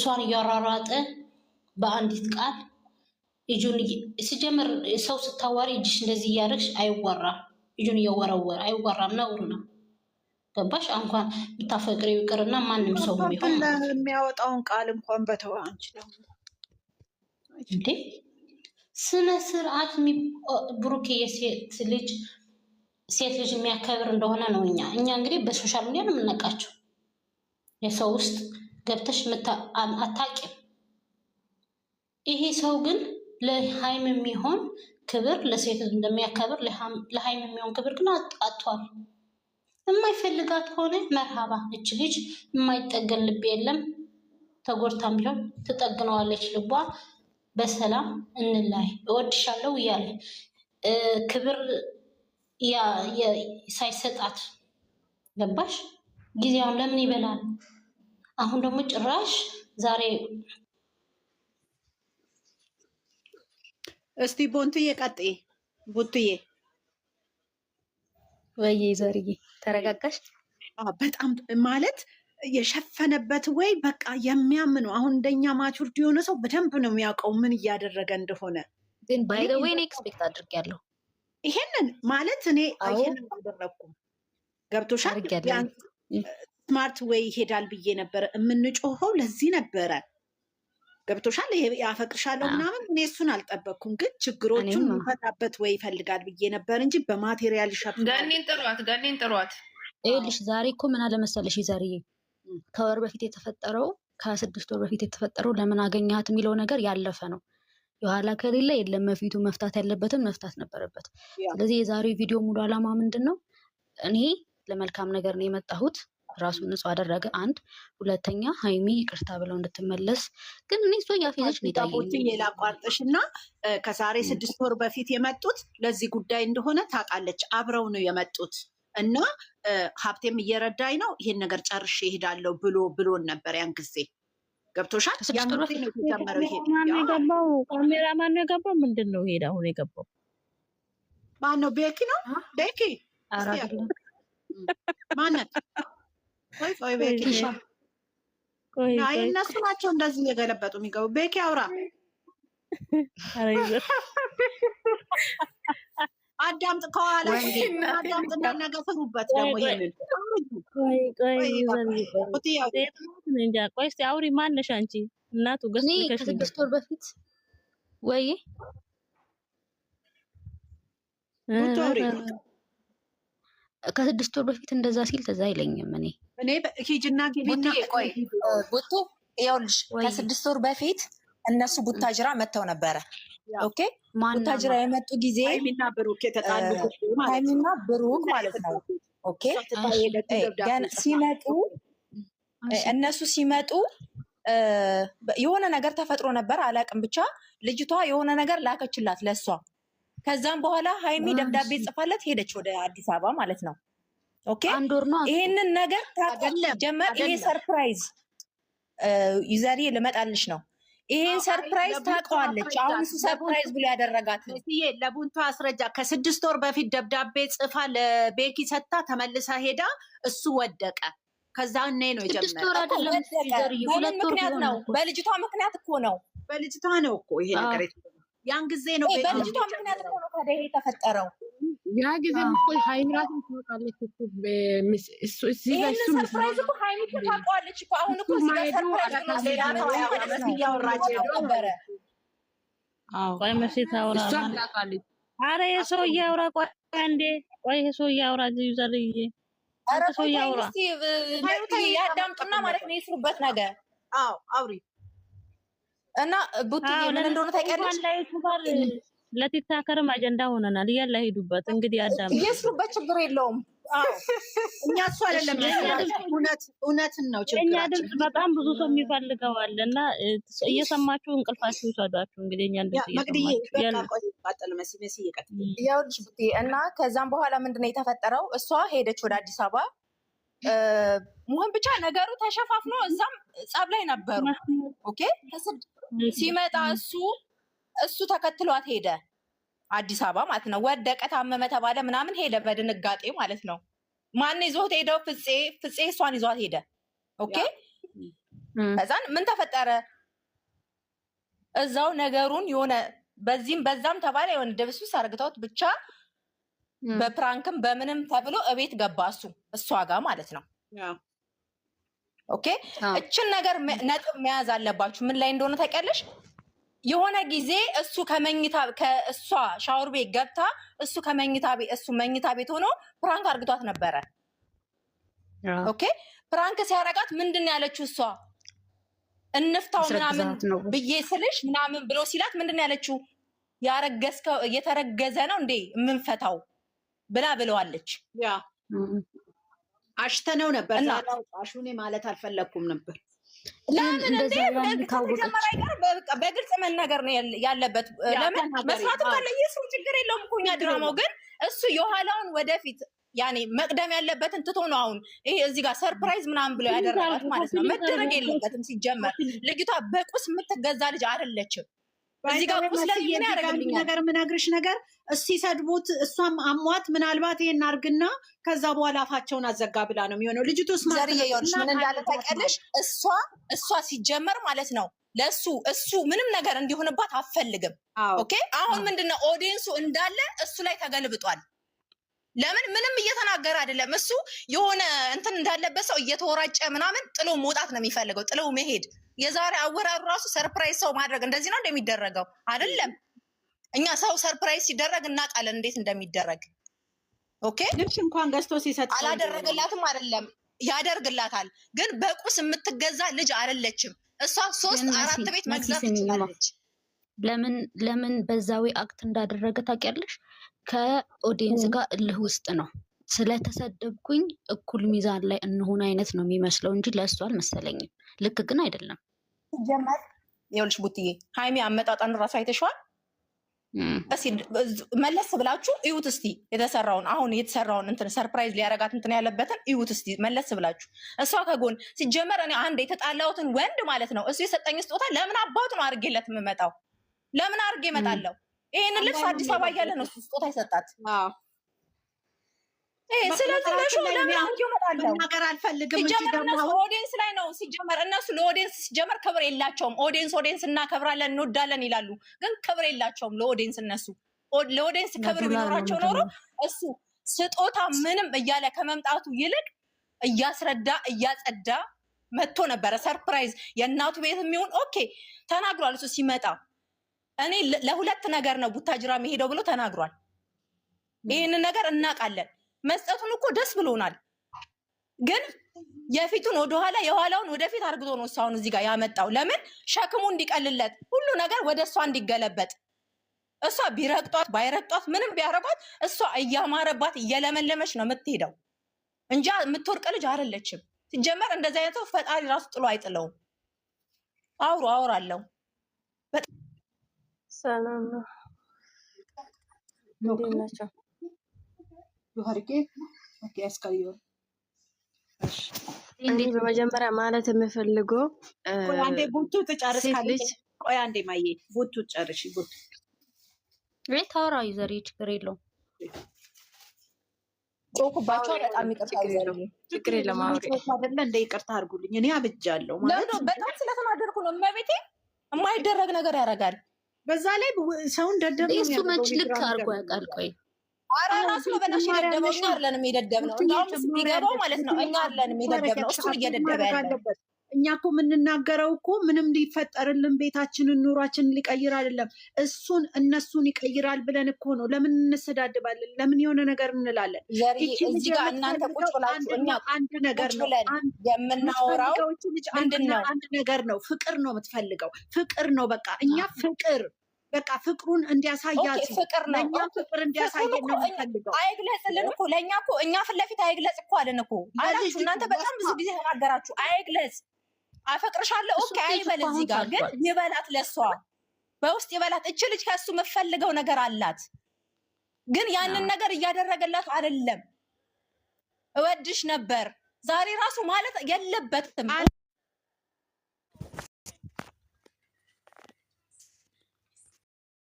እሷን እያራራጠ በአንዲት ቃል እጁን ሲጀምር ሰው ስታዋሪ እጅሽ እንደዚህ እያደረግሽ አይወራም። እጁን እየወረወረ አይወራም፣ ነውር ነው። ገባሽ? እንኳን ብታፈቅሪው ይቅርና ማንም ሰው ቢሆን የሚያወጣውን ቃል እንኳን በተው አንቺ ደግሞ እንዴ ስነ ስርዓት ብሩክ የሴት ልጅ የሚያከብር እንደሆነ ነው። እኛ እንግዲህ በሶሻል ሚዲያ ነው የምናውቃቸው። የሰው ውስጥ ገብተሽ አታውቂም። ይሄ ሰው ግን ለሃይም የሚሆን ክብር ለሴት እንደሚያከብር ለሃይም የሚሆን ክብር ግን አጥቷል። የማይፈልጋት ከሆነ መርሃባ። እች ልጅ የማይጠገን ልብ የለም። ተጎድታም ቢሆን ትጠግነዋለች። ልቧ በሰላም እንላይ እወድሻለሁ እያለ ክብር ሳይሰጣት ገባሽ? ጊዜውን ለምን ይበላል? አሁን ደግሞ ጭራሽ ዛሬ እስቲ ቦንትዬ ቀጥይ። ቡትዬ ወይ ዘርዬ ተረጋጋሽ? በጣም ማለት የሸፈነበት ወይ በቃ የሚያምኑ አሁን እንደኛ ማቹርድ የሆነ ሰው በደንብ ነው የሚያውቀው ምን እያደረገ እንደሆነ። ግን ባይ ዘ ዌይ ኤክስፔክት አድርጌያለሁ ይሄንን ማለት እኔ ይሄንን አልደረኩም። ገብቶሻል? ስማርት ወይ ይሄዳል ብዬ ነበረ የምንጮኸው ለዚህ ነበረ። ገብቶሻል? ይሄ ያፈቅርሻለሁ ምናምን እኔ እሱን አልጠበቅኩም። ግን ችግሮቹን የሚፈታበት ወይ ይፈልጋል ብዬ ነበር እንጂ በማቴሪያል ይሸፍናል። ገኒን ጥሯት። ይኸውልሽ ዛሬ እኮ ምን አለ መሰለሽ ዛሬ ከወር በፊት የተፈጠረው ከ6 ወር በፊት የተፈጠረው ለምን አገኛት የሚለው ነገር ያለፈ ነው። የኋላ ከሌለ የለም መፊቱ መፍታት ያለበትም መፍታት ነበረበት። ስለዚህ የዛሬው ቪዲዮ ሙሉ ዓላማ ምንድን ነው? እኔ ለመልካም ነገር ነው የመጣሁት። ራሱን ንጹህ አደረገ። አንድ ሁለተኛ ሃይሚ ይቅርታ ብለው እንድትመለስ ግን እኔ እሷ ያፈየች ነው ታቦትን የላቋርጥሽ እና ከዛሬ 6 ወር በፊት የመጡት ለዚህ ጉዳይ እንደሆነ ታውቃለች። አብረው ነው የመጡት እና ሀብቴም እየረዳኝ ነው ይሄን ነገር ጨርሼ እሄዳለሁ ብሎን ነበር ያን ጊዜ። ገብቶሻል? ያን ጊዜ ነው የተጀመረው። ይሄ የገባው ካሜራ ማን ነው የገባው? ምንድን ነው ሄዳ አሁን የገባው ማን ነው? ቤኪ ነው። ቤኪ ማነት? ቆይ ቤኪ አይ እነሱ ናቸው እንደዚህ የገለበጡ የሚገቡ። ቤኪ አውራ አዳምጥ፣ ከኋላ አዳምጥ እና ነገር ፍሩበት ደግሞ ይሄንን ቆይ እስኪ አውሪ። ማነሽ አንቺ? እናቱ ከ6 ወር በፊት ወይ ከ6 ወር በፊት እንደዛ ሲል ተዛ አይለኝም። እኔ ሂጅና ግቢና ቆይ ቡቱ ይኸውልሽ ከ6 ወር በፊት እነሱ ቡታጅራ መጥተው ነበረ። ኦኬ ቡታጅራ የመጡ ጊዜ ሃይሚና ብሩክ የተጣሉ ሃይሚና ብሩክ ማለት ነው። ኦኬ ሲመጡ እነሱ ሲመጡ የሆነ ነገር ተፈጥሮ ነበር አላውቅም። ብቻ ልጅቷ የሆነ ነገር ላከችላት ለሷ። ከዛም በኋላ ሃይሚ ደብዳቤ ጽፋለት ሄደች ወደ አዲስ አበባ ማለት ነው። ኦኬ ይሄንን ነገር ጀመር። ይሄ ሰርፕራይዝ ዩዘሪ ልመጣልሽ ነው። ይሄን ሰርፕራይዝ ታውቀዋለች። አሁን እሱ ሰርፕራይዝ ብሎ ያደረጋት ለቡንቱ አስረጃ። ከ6 ወር በፊት ደብዳቤ ጽፋ ለቤኪ ሰታ ተመልሳ ሄዳ እሱ ወደቀ። ከዛ እኔ ነው የጀመረው። በምን ምክንያት ነው? በልጅቷ ምክንያት እኮ ነው። በልጅቷ ነው እኮ ይሄ ነገር ያን ጊዜ ነው። በልጅቷ ምክንያት እኮ ነው ታዲያ ይሄ የተፈጠረው። ያ ጊዜ እኮ ሃይሚ ራሱ ታውቃለች እኮ ሰርፕራይዝ እኮ ሃይሚ ታውቃለች እኮ። አሁን እኮ እዚህ ጋር ሰርፕራይዝ ነው ሌላ ነው እያወራች ነበረ። ቆይ መሲ ታውራ አረ የሰው እያወራ ቆይ አንዴ ቆይ የሰው እያወራ ዩዘርዬ አረ ሰው እያወራ ያዳምጡና ማለት ነው ይስሩበት ነገር። አዎ አውሪ እና ቡቲ ምን እንደሆነ ታውቂያለሽ? ለቲክታከርም አጀንዳ ሆነናል። እያላ ሄዱበት እንግዲህ አዳም ይስሩበት፣ ችግር የለውም። እኛ እሱ አይደለም እውነትን ነው ችግር። እኛ ድምጽ በጣም ብዙ ሰው የሚፈልገው አለ እና እየሰማችሁ እንቅልፋችሁ ይሰዷችሁ። እንግዲህ እኛ ድምጽ ይኸውልሽ ቡቲ እና ከዛም በኋላ ምንድነው የተፈጠረው? እሷ ሄደች ወደ አዲስ አበባ ሙህን ብቻ ነገሩ ተሸፋፍኖ እዛም ጸብ ላይ ነበሩ። ኦኬ ሲመጣ እሱ ተከትሏት ሄደ አዲስ አበባ ማለት ነው። ወደቀ፣ ታመመ ተባለ ምናምን ሄደ በድንጋጤ ማለት ነው። ማን ይዞት ሄደው? ፍፄ እሷን ይዟት ሄደ። ኦኬ ከዛን ምን ተፈጠረ? እዛው ነገሩን የሆነ በዚህም በዛም ተባለ። የሆነ ደብስብስ አርግተውት ብቻ በፕራንክም በምንም ተብሎ እቤት ገባ እሷ ጋር ማለት ነው። ኦኬ እችን ነገር ነጥብ መያዝ አለባችሁ። ምን ላይ እንደሆነ ታውቂያለሽ? የሆነ ጊዜ እሱ ከእሷ ሻወር ቤት ገብታ እሱ መኝታ ቤት ሆኖ ፕራንክ አርግቷት ነበረ። ኦኬ ፕራንክ ሲያረጋት ምንድን ነው ያለችው? እሷ እንፍታው ምናምን ብዬ ስልሽ ምናምን ብሎ ሲላት ምንድን ነው ያለችው? የተረገዘ ነው እንዴ የምንፈታው ብላ ብለዋለች። አሽተነው ነበር አሹኔ ማለት አልፈለግኩም ነበር። ለምን በግልጽ መነገር ነው ያለበት። ለምን መስራቱ ካለ የሰው ችግር የለውም እኮ እኛ ድራማው ግን እሱ የኋላውን ወደፊት ያኔ መቅደም ያለበትን ትቶ ነው አሁን ይሄ እዚህ ጋር ሰርፕራይዝ ምናምን ብለው ያደረጋት ማለት ነው። መደረግ የለበትም ሲጀመር። ልጅቷ በቁስ የምትገዛ ልጅ አይደለችም። እዚህ ጋር ቁስ ላይ ምን ያደርግልኛል ነገር ምነግርሽ ነገር ሲሰድቡት እሷም አሟት ምናልባት ይሄን አርግና ከዛ በኋላ አፋቸውን አዘጋ ብላ ነው የሚሆነው። ልጅቱስ ዘርዬዎች ምን እንዳለ ታውቂያለሽ? እሷ ሲጀመር ማለት ነው እሱ ምንም ነገር እንዲሆንባት አትፈልግም። ኦኬ አሁን ምንድነው ኦዲየንሱ እንዳለ እሱ ላይ ተገልብጧል። ለምን ምንም እየተናገረ አይደለም። እሱ የሆነ እንትን እንዳለበት ሰው እየተወራጨ ምናምን ጥሎ መውጣት ነው የሚፈልገው፣ ጥሎ መሄድ። የዛሬ አወራሩ ራሱ ሰርፕራይዝ ሰው ማድረግ እንደዚህ ነው እንደሚደረገው አይደለም። እኛ ሰው ሰርፕራይዝ ሲደረግ እናውቃለን እንዴት እንደሚደረግ። ኦኬ ልብስ እንኳን ገዝቶ ሲሰጥ አላደረገላትም አይደለም፣ ያደርግላታል። ግን በቁስ የምትገዛ ልጅ አይደለችም። እሷ 3-4 ቤት መግዛት ትችላለች። ለምን በዛዊ አክት እንዳደረገ ታውቂያለሽ? ከኦዲየንስ ጋር እልህ ውስጥ ነው። ስለተሰደብኩኝ እኩል ሚዛን ላይ እንሆን አይነት ነው የሚመስለው እንጂ ለእሱ አልመሰለኝም። ልክ ግን አይደለም። ጀመር ይኸውልሽ ቡትዬ ሃይሚ አመጣጣን ራሱ አይተሽዋል። መለስ ብላችሁ እዩት እስቲ የተሰራውን አሁን የተሰራውን እንትን ሰርፕራይዝ ሊያረጋት እንትን ያለበትን እዩት እስቲ መለስ ብላችሁ። እሷ ከጎን ሲጀመር እኔ አንድ የተጣላሁትን ወንድ ማለት ነው እሱ የሰጠኝ ስጦታ ለምን አባቱ ነው አድርጌለት የምመጣው? ለምን አድርጌ እመጣለሁ? ይሄንን ልብስ አዲስ አበባ እያለ ነው ስጦታ ይሰጣት። ስለዚህ ለሾው ለምን አድርጌ እመጣለሁ? ነገር አልፈልግም። እነሱ ኦዲየንስ ላይ ነው ሲጀመር። እነሱ ለኦዲየንስ ሲጀመር ክብር የላቸውም። ኦዲየንስ እናከብራለን እንወዳለን ይላሉ፣ ግን ክብር የላቸውም ለኦዲየንስ። እነሱ ለኦዲየንስ ክብር ቢኖራቸው ኖሮ እሱ ስጦታ ምንም እያለ ከመምጣቱ ይልቅ እያስረዳ እያጸዳ መጥቶ ነበረ። ሰርፕራይዝ የእናቱ ቤት የሚሆን ኦኬ ተናግሯል። እሱ ሲመጣ እኔ ለሁለት ነገር ነው ቡታጅራ የሚሄደው ብሎ ተናግሯል። ይህንን ነገር እናውቃለን። መስጠቱን እኮ ደስ ብሎናል። ግን የፊቱን ወደኋላ የኋላውን ወደፊት አርግቶ ነው እሷን እዚህ ጋር ያመጣው። ለምን ሸክሙ እንዲቀልለት ሁሉ ነገር ወደ እሷ እንዲገለበጥ። እሷ ቢረግጧት ባይረግጧት ምንም ቢያረጓት እሷ እያማረባት እየለመለመች ነው የምትሄደው እንጂ የምትወርቅ ልጅ አይደለችም። ሲጀመር እንደዚህ አይነቱ ፈጣሪ ራሱ ጥሎ አይጥለውም። አውራለሁ። ሰላም ነው። እንዴት ናቸው? እንዴ በመጀመሪያ ማለት የምፈልገው አንዴ ቡቱ ትጨርሻለሽ። ቆይ አንዴ ማዬ ቡቱ ጨርሽ። ቡቱ ታውራ ይዘሪ ችግር የለውም። ጮኩባቸው በጣም ይቅርታ ይዘሪ ችግር የለም። አይደለ እንደ ይቅርታ አድርጉልኝ። እኔ አብጃለሁ ማለት በጣም ስለተናደርኩ ነው። እመቤቴ የማይደረግ ነገር ያደርጋል። በዛ ላይ ሰውን ደደብ ነው። እሱ መች ልክ አድርጎ ያውቃል? ቆይ ኧረ ራሱ ነው በላሽ የደደበው። እኛ አይደለንም የደደብነው። እንደውም የሚገባው ማለት ነው እኛ አይደለንም የደደብነው፣ እሱን እየደደበ ያለ። እኛ እኮ የምንናገረው እኮ ምንም ሊፈጠርልን ቤታችንን ኑሯችንን ሊቀይር አይደለም፣ እነሱን ይቀይራል ብለን እኮ ነው። ለምን እንሰዳድባለን? ለምን የሆነ ነገር እንላለን? እዚህ ጋር እናንተ ቁጭ ብላችሁ እኛ አንድ ነገር ነው የምናወራው። ምንድን ነው አንድ ነገር ነው። ፍቅር ነው የምትፈልገው፣ ፍቅር ነው በቃ። እኛ ፍቅር በቃ ፍቅሩን እንዲያሳያት ፍቅር ነው። ለእኛ ፍቅር እንዲያሳየን ነው የምንፈልገው። አይግለጽልን እኮ ለእኛ እኮ እኛ ፊት ለፊት አይግለጽ እኮ አለን እኮ አላችሁ። እናንተ በጣም ብዙ ጊዜ ተናገራችሁ። አይግለጽ አፈቅርሻለሁ ኦኬ አይበል። እዚህ ጋር ግን ይበላት፣ ለሷ በውስጥ ይበላት። እች ልጅ ከሱ የምትፈልገው ነገር አላት፣ ግን ያንን ነገር እያደረገላት አይደለም። እወድሽ ነበር ዛሬ ራሱ ማለት የለበትም።